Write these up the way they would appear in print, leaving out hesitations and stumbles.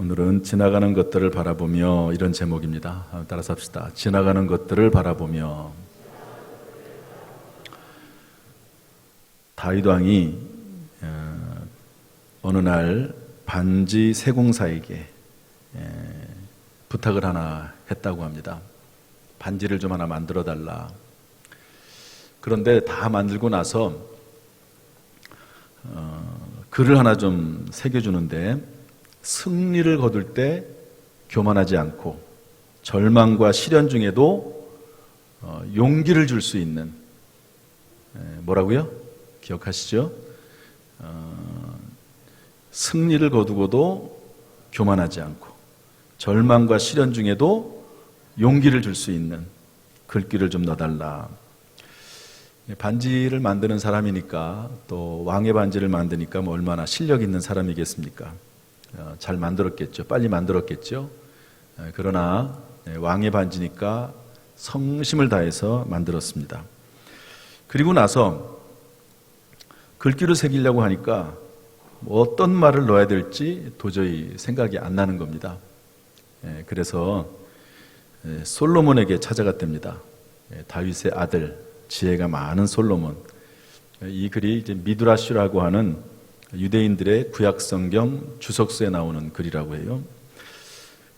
오늘은 지나가는 것들을 바라보며 이런 제목입니다. 따라서 합시다. 지나가는 것들을 바라보며. 다윗 왕이 어느 날 반지 세공사에게 부탁을 하나 했다고 합니다. 반지를 좀 하나 만들어 달라. 그런데 다 만들고 나서 글을 하나 좀 새겨주는데 승리를 거둘 때 교만하지 않고 절망과 시련 중에도 용기를 줄 수 있는, 뭐라고요? 기억하시죠? 승리를 거두고도 교만하지 않고 절망과 시련 중에도 용기를 줄 수 있는 글귀를 좀 넣어달라. 반지를 만드는 사람이니까, 또 왕의 반지를 만드니까 뭐 얼마나 실력 있는 사람이겠습니까? 잘 만들었겠죠. 빨리 만들었겠죠. 그러나 왕의 반지니까 성심을 다해서 만들었습니다. 그리고 나서 글귀를 새기려고 하니까 어떤 말을 넣어야 될지 도저히 생각이 안 나는 겁니다. 그래서 솔로몬에게 찾아갔답니다. 다윗의 아들, 지혜가 많은 솔로몬. 이 글이 이제 미드라슈라고 하는 유대인들의 구약성경 주석서에 나오는 글이라고 해요.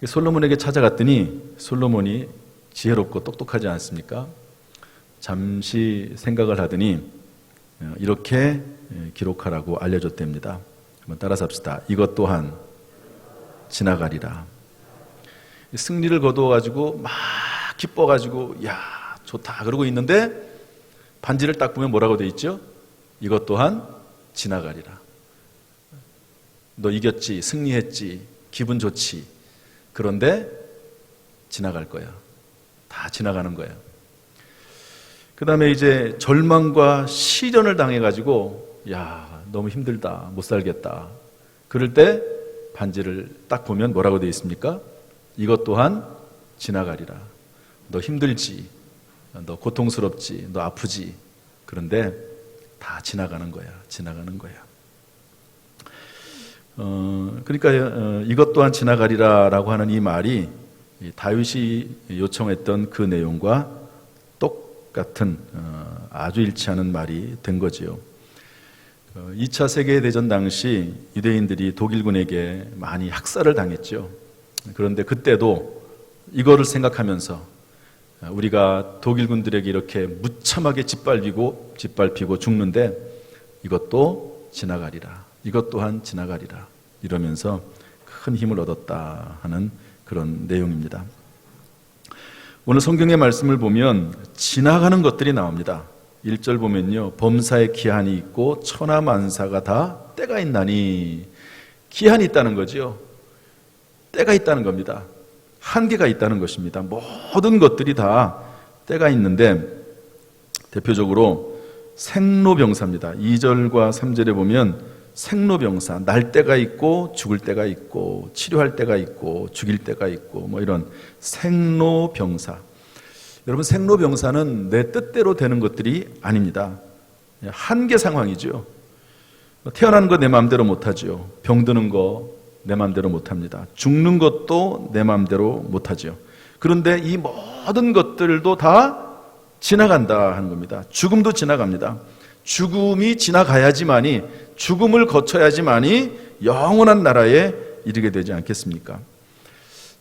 솔로몬에게 찾아갔더니 솔로몬이 지혜롭고 똑똑하지 않습니까? 잠시 생각을 하더니 이렇게 기록하라고 알려줬답니다. 한번 따라서 합시다. 이것 또한 지나가리라. 승리를 거두어가지고 막 기뻐가지고 야 좋다 그러고 있는데 반지를 딱 보면 뭐라고 돼 있죠? 이것 또한 지나가리라. 너 이겼지, 승리했지, 기분 좋지. 그런데 지나갈 거야. 다 지나가는 거야. 그 다음에 이제 절망과 시련을 당해가지고 야 너무 힘들다, 못 살겠다. 그럴 때 반지를 딱 보면 뭐라고 되어 있습니까? 이것 또한 지나가리라. 너 힘들지, 너 고통스럽지, 너 아프지. 그런데 다 지나가는 거야. 지나가는 거야. 그러니까 이것 또한 지나가리라라고 하는 이 말이 다윗이 요청했던 그 내용과 똑같은 아주 일치하는 말이 된 거지요. 2차 세계대전 당시 유대인들이 독일군에게 많이 학살을 당했죠. 그런데 그때도 이거를 생각하면서 우리가 독일군들에게 이렇게 무참하게 짓밟히고 죽는데 이것도 지나가리라. 이것 또한 지나가리라. 이러면서 큰 힘을 얻었다 하는 그런 내용입니다. 오늘 성경의 말씀을 보면 지나가는 것들이 나옵니다. 1절 보면요. 범사에 기한이 있고 천하만사가 다 때가 있나니. 기한이 있다는 거죠. 때가 있다는 겁니다. 한계가 있다는 것입니다. 모든 것들이 다 때가 있는데 대표적으로 생로병사입니다. 2절과 3절에 보면 생로병사, 날 때가 있고 죽을 때가 있고 치료할 때가 있고 죽일 때가 있고 뭐 이런 생로병사. 여러분 생로병사는 내 뜻대로 되는 것들이 아닙니다. 한계 상황이죠. 태어나는 거 내 마음대로 못하죠. 병드는 거 내 마음대로 못합니다. 죽는 것도 내 마음대로 못하죠. 그런데 이 모든 것들도 다 지나간다 하는 겁니다. 죽음도 지나갑니다. 죽음이 지나가야지만이, 죽음을 거쳐야지만이 영원한 나라에 이르게 되지 않겠습니까?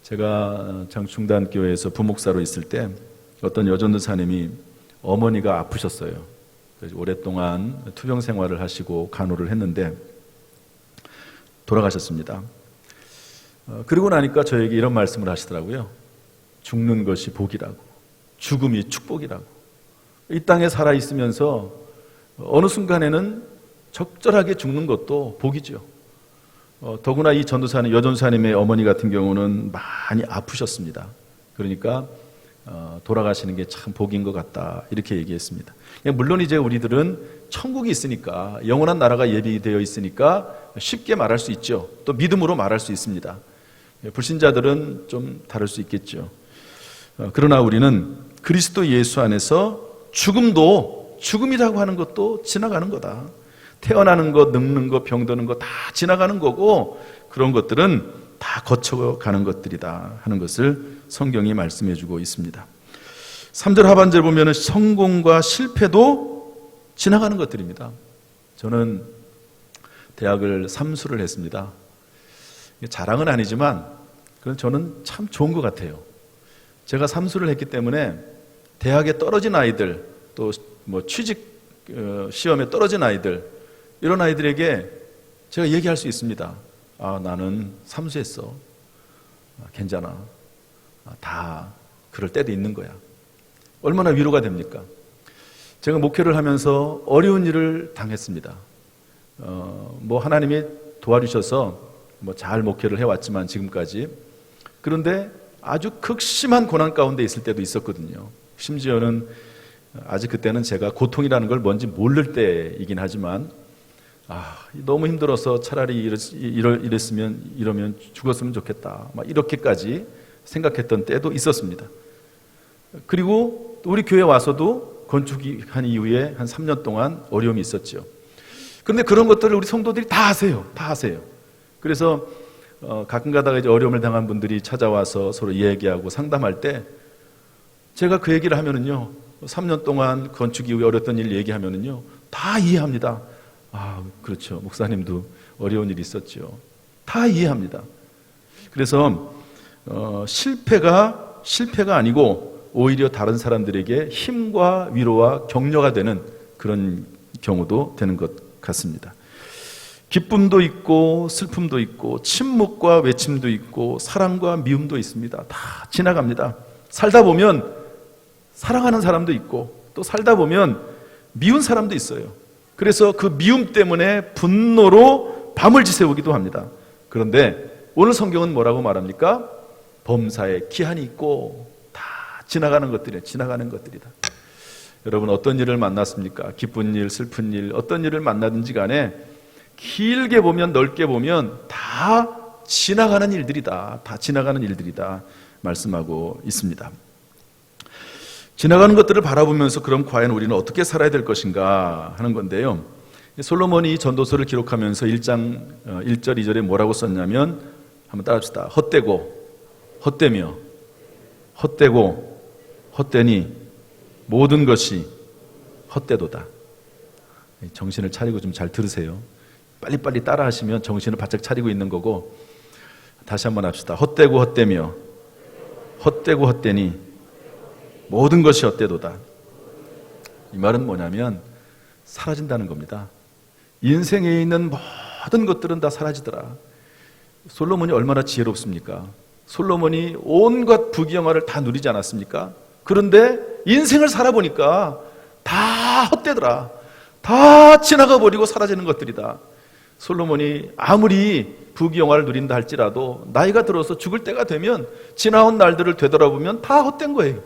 제가 장충단교회에서 부목사로 있을 때 어떤 여전도사님이 어머니가 아프셨어요. 그래서 오랫동안 투병 생활을 하시고 간호를 했는데 돌아가셨습니다. 그리고 나니까 저에게 이런 말씀을 하시더라고요. 죽는 것이 복이라고, 죽음이 축복이라고. 이 땅에 살아있으면서 어느 순간에는 적절하게 죽는 것도 복이죠. 더구나 이 전도사님, 여전도사님의 어머니 같은 경우는 많이 아프셨습니다. 그러니까 돌아가시는 게 참 복인 것 같다 이렇게 얘기했습니다. 물론 이제 우리들은 천국이 있으니까, 영원한 나라가 예비되어 있으니까 쉽게 말할 수 있죠. 또 믿음으로 말할 수 있습니다. 불신자들은 좀 다를 수 있겠죠. 그러나 우리는 그리스도 예수 안에서 죽음도, 죽음이라고 하는 것도 지나가는 거다. 태어나는 것, 늙는 것, 병드는 것 다 지나가는 거고, 그런 것들은 다 거쳐가는 것들이다 하는 것을 성경이 말씀해 주고 있습니다. 3절 하반절 보면 성공과 실패도 지나가는 것들입니다. 저는 대학을 삼수를 했습니다. 자랑은 아니지만 그건 저는 참 좋은 것 같아요. 제가 삼수를 했기 때문에 대학에 떨어진 아이들, 또 취직 시험에 떨어진 아이들, 이런 아이들에게 제가 얘기할 수 있습니다. 나는 삼수했어. 괜찮아. 다 그럴 때도 있는 거야. 얼마나 위로가 됩니까? 제가 목회를 하면서 어려운 일을 당했습니다. 하나님이 도와주셔서 잘 목회를 해왔지만 지금까지. 그런데 아주 극심한 고난 가운데 있을 때도 있었거든요. 심지어는 아직 그때는 제가 고통이라는 걸 뭔지 모를 때이긴 하지만 너무 힘들어서 차라리 이러면 죽었으면 좋겠다, 이렇게까지 생각했던 때도 있었습니다. 그리고 우리 교회 와서도 건축이 한 이후에 한 3년 동안 어려움이 있었죠. 그런데 그런 것들을 우리 성도들이 다 아세요. 그래서 가끔 가다가 이제 어려움을 당한 분들이 찾아와서 서로 얘기하고 상담할 때 제가 그 얘기를 하면은요, 3년 동안 건축 이후에 어렸던 일 얘기하면은요, 다 이해합니다. 그렇죠. 목사님도 어려운 일이 있었죠. 다 이해합니다. 그래서 실패가 아니고 오히려 다른 사람들에게 힘과 위로와 격려가 되는 그런 경우도 되는 것 같습니다. 기쁨도 있고 슬픔도 있고 침묵과 외침도 있고 사랑과 미움도 있습니다. 다 지나갑니다. 살다 보면 사랑하는 사람도 있고 또 살다 보면 미운 사람도 있어요. 그래서 그 미움 때문에 분노로 밤을 지새우기도 합니다. 그런데 오늘 성경은 뭐라고 말합니까? 범사에 기한이 있고 다 지나가는 것들이다. 여러분, 어떤 일을 만났습니까? 기쁜 일, 슬픈 일, 어떤 일을 만나든지 간에 길게 보면, 넓게 보면 다 지나가는 일들이다. 말씀하고 있습니다. 지나가는 것들을 바라보면서 그럼 과연 우리는 어떻게 살아야 될 것인가 하는 건데요. 솔로몬이 이 전도서를 기록하면서 1장 1절 2절에 뭐라고 썼냐면, 한번 따라합시다. 헛되며 헛되니 모든 것이 헛되도다. 정신을 차리고 좀 잘 들으세요. 빨리빨리 따라 하시면 정신을 바짝 차리고 있는 거고, 다시 한번 합시다. 헛되며 헛되니 모든 것이 헛되도다. 이 말은 뭐냐면 사라진다는 겁니다. 인생에 있는 모든 것들은 다 사라지더라. 솔로몬이 얼마나 지혜롭습니까? 솔로몬이 온갖 부귀영화를 다 누리지 않았습니까? 그런데 인생을 살아보니까 다 헛되더라. 다 지나가 버리고 사라지는 것들이다. 솔로몬이 아무리 부귀영화를 누린다 할지라도 나이가 들어서 죽을 때가 되면 지나온 날들을 되돌아보면 다 헛된 거예요.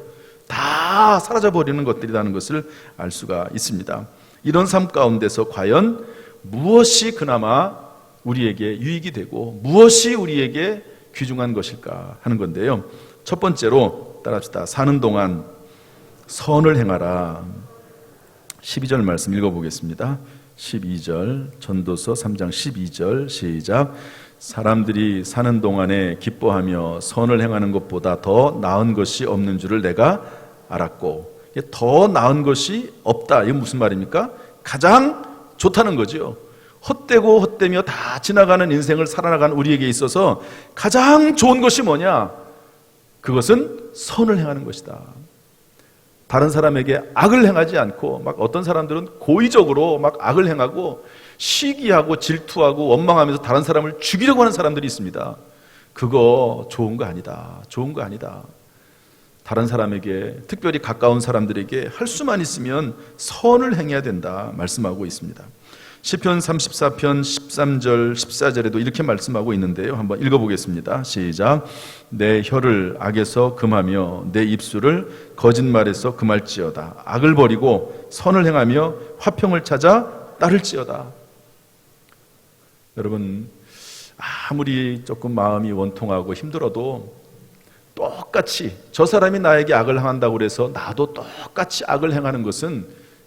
다 사라져 버리는 것들이라는 것을 알 수가 있습니다. 이런 삶 가운데서 과연 무엇이 그나마 우리에게 유익이 되고 무엇이 우리에게 귀중한 것일까 하는 건데요. 첫 번째로 따라합시다. 사는 동안 선을 행하라. 12절 말씀 읽어보겠습니다. 12절, 전도서 3장 12절 시작. 사람들이 사는 동안에 기뻐하며 선을 행하는 것보다 더 나은 것이 없는 줄을 내가 알았고. 더 나은 것이 없다. 이게 무슨 말입니까? 가장 좋다는 거죠. 헛되고 헛되며 다 지나가는 인생을 살아나간 우리에게 있어서 가장 좋은 것이 뭐냐? 그것은 선을 행하는 것이다. 다른 사람에게 악을 행하지 않고, 어떤 사람들은 고의적으로 악을 행하고 시기하고 질투하고 원망하면서 다른 사람을 죽이려고 하는 사람들이 있습니다. 그거 좋은 거 아니다. 다른 사람에게, 특별히 가까운 사람들에게 할 수만 있으면 선을 행해야 된다 말씀하고 있습니다. 시편 34편 13절 14절에도 이렇게 말씀하고 있는데요. 한번 읽어보겠습니다. 시작. 내 혀를 악에서 금하며 내 입술을 거짓말에서 금할지어다. 악을 버리고 선을 행하며 화평을 찾아 따를지어다. 여러분, 아무리 조금 마음이 원통하고 힘들어도 똑같이 저 사람이 나에게 악을 행한다고 해서 나도 똑같이 악을 행하는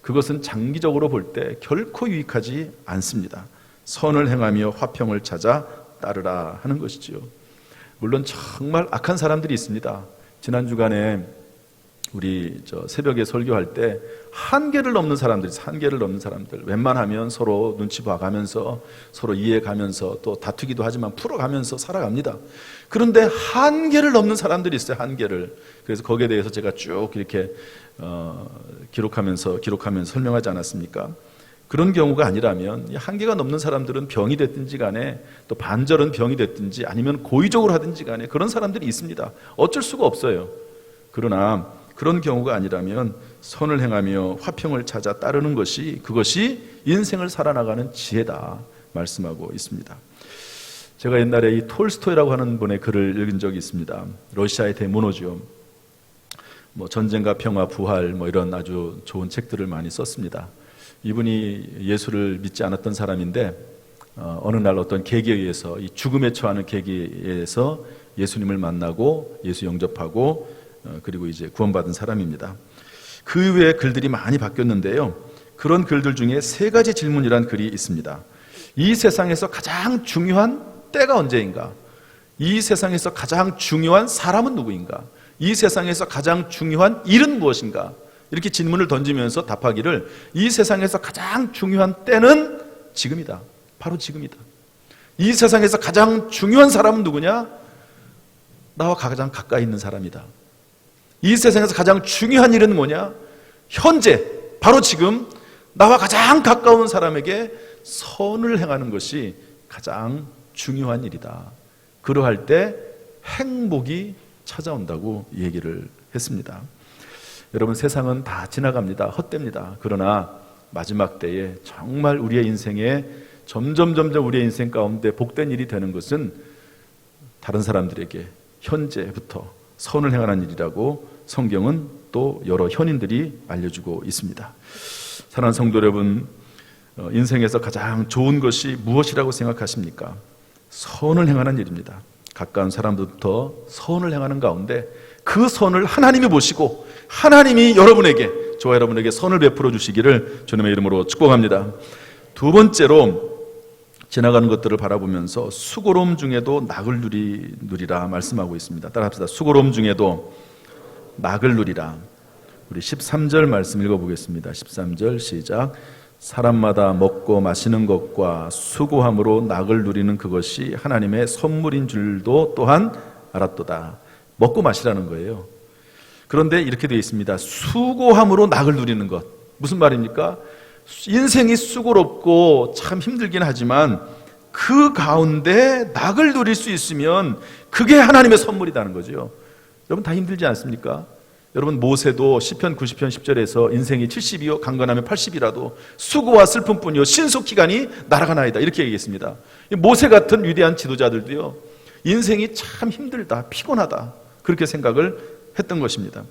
그것은 장기적으로 볼 때 결코 유익하지 않습니다. 선을 행하며 화평을 찾아 따르라 하는 것이지요. 물론 정말 악한 사람들이 있습니다. 지난 주간에 우리 새벽에 설교할 때 한계를 넘는 사람들, 웬만하면 서로 눈치 봐가면서 서로 이해가면서 또 다투기도 하지만 풀어가면서 살아갑니다. 그런데 한계를 넘는 사람들이 있어요. 한계를. 그래서 거기에 대해서 제가 쭉 이렇게 기록하면서 설명하지 않았습니까? 그런 경우가 아니라면 이 한계가 넘는 사람들은 병이 됐든지 간에 또 반절은 병이 됐든지 아니면 고의적으로 하든지 간에 그런 사람들이 있습니다. 어쩔 수가 없어요. 그러나 그런 경우가 아니라면 선을 행하며 화평을 찾아 따르는 것이, 그것이 인생을 살아나가는 지혜다 말씀하고 있습니다. 제가 옛날에 이 톨스토이라고 하는 분의 글을 읽은 적이 있습니다. 러시아의 대문호죠. 전쟁과 평화, 부활 이런 아주 좋은 책들을 많이 썼습니다. 이분이 예수를 믿지 않았던 사람인데 어느 날 어떤 계기에 의해서, 이 죽음에 처하는 계기에 의해서 예수님을 만나고 예수 영접하고 그리고 이제 구원받은 사람입니다. 그 이후에 글들이 많이 바뀌었는데요. 그런 글들 중에 3가지 질문이란 글이 있습니다. 이 세상에서 가장 중요한 때가 언제인가? 이 세상에서 가장 중요한 사람은 누구인가? 이 세상에서 가장 중요한 일은 무엇인가? 이렇게 질문을 던지면서 답하기를, 이 세상에서 가장 중요한 때는 지금이다. 바로 지금이다. 이 세상에서 가장 중요한 사람은 누구냐? 나와 가장 가까이 있는 사람이다. 이 세상에서 가장 중요한 일은 뭐냐? 현재, 바로 지금 나와 가장 가까운 사람에게 선을 행하는 것이 가장 중요한 일이다. 그러할 때 행복이 찾아온다고 얘기를 했습니다. 여러분, 세상은 다 지나갑니다. 헛됩니다. 그러나 마지막 때에 정말 우리의 인생에 점점 우리의 인생 가운데 복된 일이 되는 것은 다른 사람들에게 현재부터 선을 행하는 일이라고 성경은 또 여러 현인들이 알려주고 있습니다. 사랑하는 성도 여러분, 인생에서 가장 좋은 것이 무엇이라고 생각하십니까? 선을 행하는 일입니다. 가까운 사람들부터 선을 행하는 가운데 그 선을 하나님이 보시고 하나님이 저와 여러분에게 선을 베풀어 주시기를 주님의 이름으로 축복합니다. 2번째로, 지나가는 것들을 바라보면서 수고로움 중에도 낙을 누리라 말씀하고 있습니다. 따라합시다. 수고로움 중에도 낙을 누리라. 우리 13절 말씀 읽어보겠습니다. 13절 시작. 사람마다 먹고 마시는 것과 수고함으로 낙을 누리는 그것이 하나님의 선물인 줄도 또한 알았도다. 먹고 마시라는 거예요. 그런데 이렇게 되어 있습니다. 수고함으로 낙을 누리는 것. 무슨 말입니까? 인생이 수고롭고 참 힘들긴 하지만 그 가운데 낙을 누릴 수 있으면 그게 하나님의 선물이라는 거죠. 여러분, 다 힘들지 않습니까? 여러분, 모세도 시편 90편 10절에서 인생이 70이요 강건하면 80이라도 수고와 슬픔뿐이요 신속기간이 날아가나이다 이렇게 얘기했습니다. 모세 같은 위대한 지도자들도요, 인생이 참 힘들다, 피곤하다 그렇게 생각을 했던 것입니다.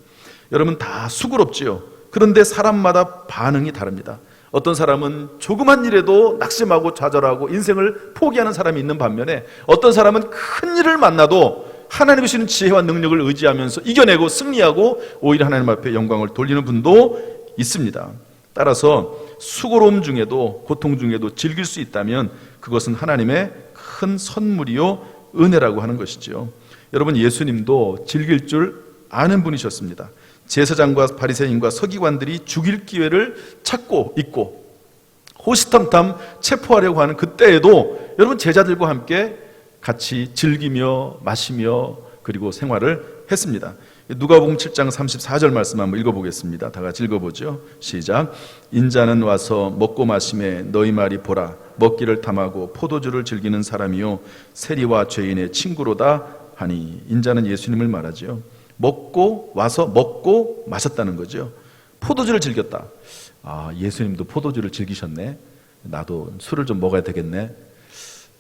여러분, 다 수고롭지요. 그런데 사람마다 반응이 다릅니다. 어떤 사람은 조그만 일에도 낙심하고 좌절하고 인생을 포기하는 사람이 있는 반면에 어떤 사람은 큰 일을 만나도 하나님이 주시는 지혜와 능력을 의지하면서 이겨내고 승리하고 오히려 하나님 앞에 영광을 돌리는 분도 있습니다. 따라서 수고로움 중에도 고통 중에도 즐길 수 있다면 그것은 하나님의 큰 선물이요 은혜라고 하는 것이죠. 여러분, 예수님도 즐길 줄 아는 분이셨습니다. 제사장과 바리새인과 서기관들이 죽일 기회를 찾고 있고 호시탐탐 체포하려고 하는 그때에도 여러분, 제자들과 함께 같이 즐기며 마시며 그리고 생활을 했습니다. 누가복음 7장 34절 말씀 한번 읽어보겠습니다. 다 같이 읽어보죠. 시작. 인자는 와서 먹고 마심에 너희 말이 보라. 먹기를 탐하고 포도주를 즐기는 사람이요 세리와 죄인의 친구로다 하니. 인자는 예수님을 말하죠. 먹고 와서 먹고 마셨다는 거죠. 포도주를 즐겼다. 아, 예수님도 포도주를 즐기셨네. 나도 술을 좀 먹어야 되겠네.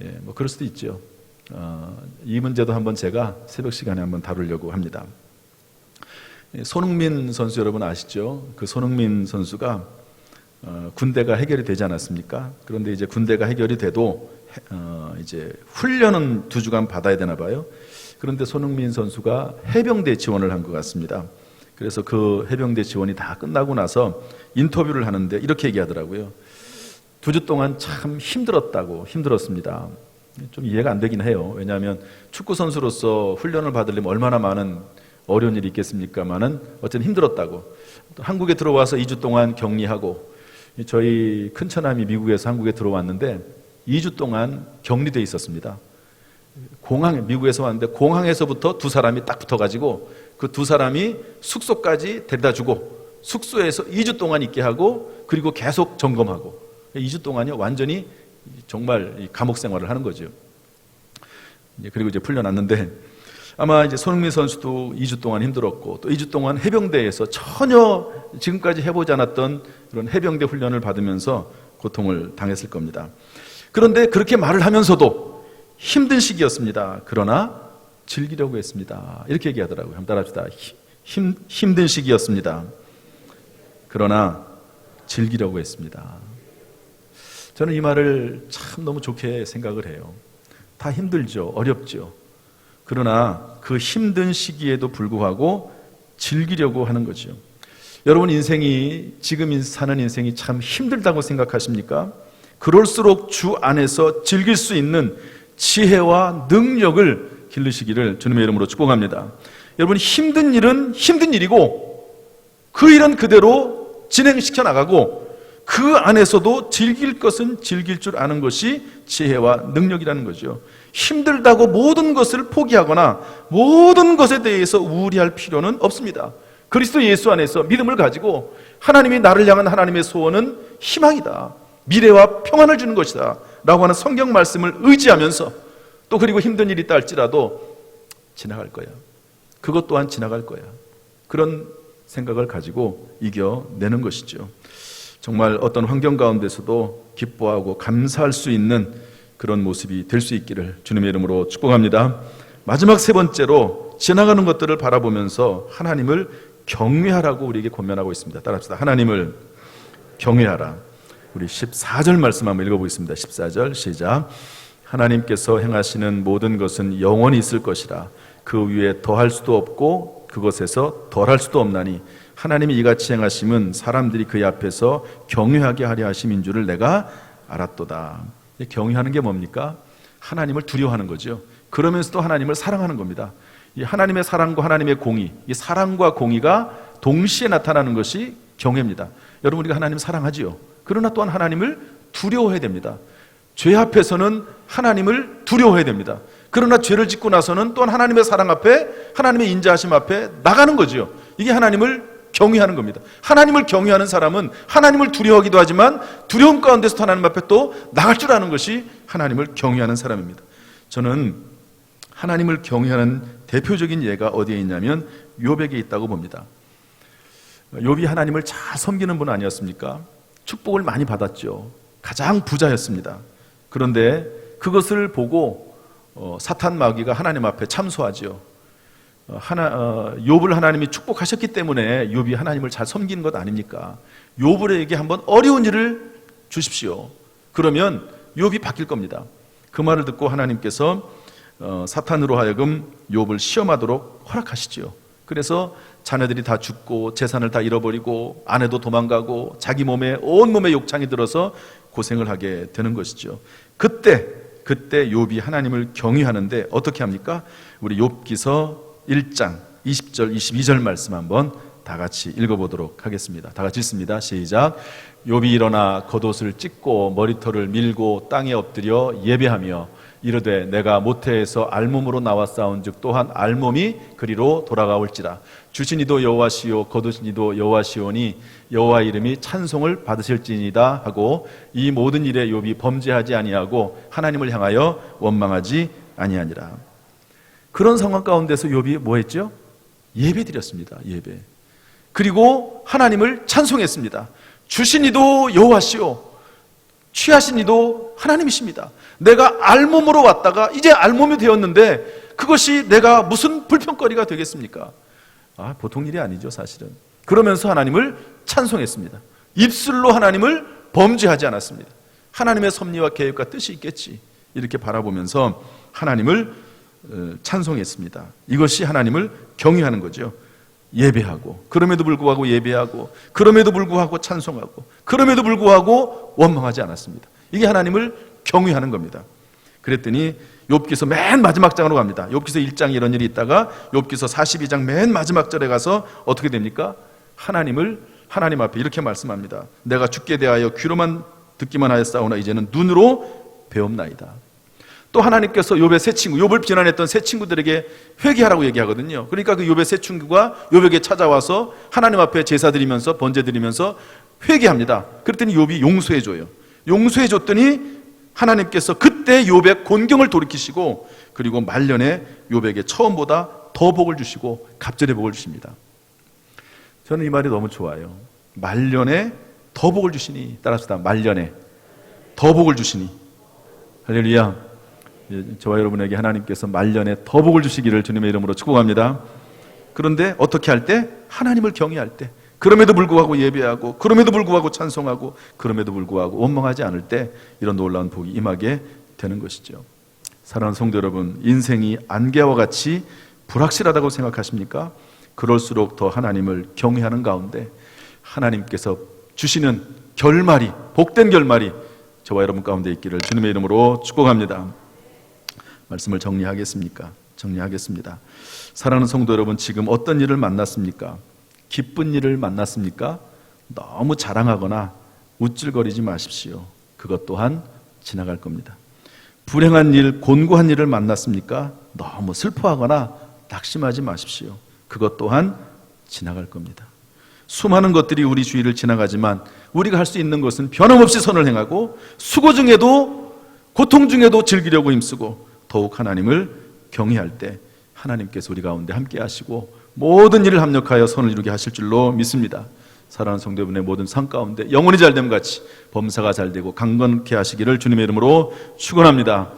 예, 그럴 수도 있죠. 이 문제도 한번 제가 새벽 시간에 한번 다루려고 합니다. 손흥민 선수 여러분 아시죠? 그 손흥민 선수가 군대가 해결이 되지 않았습니까? 그런데 이제 군대가 해결이 돼도 이제 훈련은 2주간 받아야 되나 봐요. 그런데 손흥민 선수가 해병대 지원을 한 것 같습니다. 그래서 그 해병대 지원이 다 끝나고 나서 인터뷰를 하는데 이렇게 얘기하더라고요. 2주 동안 참 힘들었습니다. 좀 이해가 안 되긴 해요. 왜냐하면 축구 선수로서 훈련을 받으려면 얼마나 많은 어려운 일이 있겠습니까만은 어쨌든 힘들었다고. 또 한국에 들어와서 2주 동안 격리하고, 저희 큰 처남이 미국에서 한국에 들어왔는데 2주 동안 격리돼 있었습니다. 미국에서 왔는데 공항에서부터 두 사람이 딱 붙어가지고 그 두 사람이 숙소까지 데려다 주고 숙소에서 2주 동안 있게 하고, 그리고 계속 점검하고, 2주 동안요 완전히 정말 감옥 생활을 하는 거죠. 그리고 이제 풀려났는데, 아마 이제 손흥민 선수도 2주 동안 힘들었고, 또 2주 동안 해병대에서 전혀 지금까지 해보지 않았던 그런 해병대 훈련을 받으면서 고통을 당했을 겁니다. 그런데 그렇게 말을 하면서도 힘든 시기였습니다. 그러나 즐기려고 했습니다. 이렇게 얘기하더라고요. 한번 따라합시다. 힘든 시기였습니다. 그러나 즐기려고 했습니다. 저는 이 말을 참 너무 좋게 생각을 해요. 다 힘들죠. 어렵죠. 그러나 그 힘든 시기에도 불구하고 즐기려고 하는 거죠. 여러분 인생이, 지금 사는 인생이 참 힘들다고 생각하십니까? 그럴수록 주 안에서 즐길 수 있는 지혜와 능력을 기르시기를 주님의 이름으로 축복합니다. 여러분, 힘든 일은 힘든 일이고 그 일은 그대로 진행시켜 나가고, 그 안에서도 즐길 것은 즐길 줄 아는 것이 지혜와 능력이라는 거죠. 힘들다고 모든 것을 포기하거나 모든 것에 대해서 우울해할 필요는 없습니다. 그리스도 예수 안에서 믿음을 가지고 하나님이 나를 향한 하나님의 소원은 희망이다, 미래와 평안을 주는 것이다 라고 하는 성경 말씀을 의지하면서, 또 그리고 힘든 일이 있다 할지라도 지나갈 거야, 그것 또한 지나갈 거야, 그런 생각을 가지고 이겨내는 것이죠. 정말 어떤 환경 가운데서도 기뻐하고 감사할 수 있는 그런 모습이 될 수 있기를 주님의 이름으로 축복합니다. 마지막 세 번째로, 지나가는 것들을 바라보면서 하나님을 경외하라고 우리에게 권면하고 있습니다. 따라합시다. 하나님을 경외하라. 우리 14절 말씀 한번 읽어보겠습니다. 14절 시작. 하나님께서 행하시는 모든 것은 영원히 있을 것이라. 그 위에 더할 수도 없고 그것에서 덜할 수도 없나니 하나님이 이같이 행하심은 사람들이 그의 앞에서 경외하게 하려 하심인 줄을 내가 알았도다. 경외하는 게 뭡니까? 하나님을 두려워하는 거죠. 그러면서도 하나님을 사랑하는 겁니다. 이 하나님의 사랑과 하나님의 공의, 이 사랑과 공의가 동시에 나타나는 것이 경외입니다. 여러분, 우리가 하나님 사랑하지요. 그러나 또한 하나님을 두려워해야 됩니다. 죄 앞에서는 하나님을 두려워해야 됩니다. 그러나 죄를 짓고 나서는 또한 하나님의 사랑 앞에, 하나님의 인자하심 앞에 나가는 거지요. 이게 하나님을 경외하는 겁니다. 하나님을 경외하는 사람은 하나님을 두려워하기도 하지만 두려움 가운데서 하나님 앞에 또 나갈 줄 아는 것이 하나님을 경외하는 사람입니다. 저는 하나님을 경외하는 대표적인 예가 어디에 있냐면 욥에게 있다고 봅니다. 욥이 하나님을 잘 섬기는 분 아니었습니까? 축복을 많이 받았죠. 가장 부자였습니다. 그런데 그것을 보고 사탄 마귀가 하나님 앞에 참소하지요. 욥을 하나님이 축복하셨기 때문에 욥이 하나님을 잘 섬기는 것 아닙니까? 욥에게 한번 어려운 일을 주십시오. 그러면 욥이 바뀔 겁니다. 그 말을 듣고 하나님께서 사탄으로 하여금 욥을 시험하도록 허락하시죠. 그래서 자녀들이 다 죽고 재산을 다 잃어버리고 아내도 도망가고 자기 몸에 온몸에 욕창이 들어서 고생을 하게 되는 것이죠. 그때 욥이 하나님을 경외하는데 어떻게 합니까? 우리 욥기서 1장 20절 22절 말씀 한번 다 같이 읽어보도록 하겠습니다. 다 같이 읽습니다. 시작. 욥이 일어나 겉옷을 찢고 머리털을 밀고 땅에 엎드려 예배하며 이르되 내가 모태에서 알몸으로 나왔사온즉 또한 알몸이 그리로 돌아가올지라. 주신 이도 여호와시요 거두신 이도 여호와시오니 여호와 이름이 찬송을 받으실지니이다 하고 이 모든 일에 욥이 범죄하지 아니하고 하나님을 향하여 원망하지 아니하니라. 그런 상황 가운데서 욥이 뭐 했죠? 예배 드렸습니다. 예배. 그리고 하나님을 찬송했습니다. 주신 이도 여호와시오 취하신 이도 하나님이십니다. 내가 알몸으로 왔다가 이제 알몸이 되었는데 그것이 내가 무슨 불평거리가 되겠습니까? 보통 일이 아니죠, 사실은. 그러면서 하나님을 찬송했습니다. 입술로 하나님을 범죄하지 않았습니다. 하나님의 섭리와 계획과 뜻이 있겠지, 이렇게 바라보면서 하나님을 찬송했습니다. 이것이 하나님을 경외하는 거죠. 예배하고, 그럼에도 불구하고 예배하고, 그럼에도 불구하고 찬송하고, 그럼에도 불구하고 원망하지 않았습니다. 이게 하나님을 경외하는 겁니다. 그랬더니 욥기서 맨 마지막 장으로 갑니다. 욥기서 1장에 이런 일이 있다가 욥기서 42장 맨 마지막 절에 가서 어떻게 됩니까? 하나님 앞에 이렇게 말씀합니다. 내가 주께 대하여 귀로만 듣기만 하였사오나 이제는 눈으로 배움나이다. 또 하나님께서 욥의 세 친구, 욥을 비난했던 세 친구들에게 회개하라고 얘기하거든요. 그러니까 그 욥의 세 친구가 욥에게 찾아와서 하나님 앞에 제사 드리면서 번제 드리면서 회개합니다. 그랬더니 욥이 용서해줘요. 용서해줬더니 하나님께서 그때 욥의 곤경을 돌이키시고 그리고 말년에 욥에게 처음보다 더 복을 주시고 갑절의 복을 주십니다. 저는 이 말이 너무 좋아요. 말년에 더 복을 주시니, 따라서 말년에 더 복을 주시니. 할렐루야. 저와 여러분에게 하나님께서 말년에 더 복을 주시기를 주님의 이름으로 축복합니다. 그런데 어떻게 할 때? 하나님을 경외할 때, 그럼에도 불구하고 예배하고, 그럼에도 불구하고 찬송하고, 그럼에도 불구하고 원망하지 않을 때 이런 놀라운 복이 임하게 되는 것이죠. 사랑하는 성도 여러분, 인생이 안개와 같이 불확실하다고 생각하십니까? 그럴수록 더 하나님을 경외하는 가운데 하나님께서 주시는 결말이, 복된 결말이 저와 여러분 가운데 있기를 주님의 이름으로 축복합니다. 말씀을 정리하겠습니다. 사랑하는 성도 여러분, 지금 어떤 일을 만났습니까? 기쁜 일을 만났습니까? 너무 자랑하거나 우쭐거리지 마십시오. 그것 또한 지나갈 겁니다. 불행한 일, 곤고한 일을 만났습니까? 너무 슬퍼하거나 낙심하지 마십시오. 그것 또한 지나갈 겁니다. 수많은 것들이 우리 주위를 지나가지만 우리가 할 수 있는 것은 변함없이 선을 행하고 수고 중에도, 고통 중에도 즐기려고 힘쓰고 더욱 하나님을 경외할 때 하나님께서 우리 가운데 함께 하시고 모든 일을 합력하여 선을 이루게 하실 줄로 믿습니다. 사랑하는 성도 여러분의 모든 삶 가운데 영혼이 잘됨 같이 범사가 잘되고 강건케 하시기를 주님의 이름으로 축원합니다.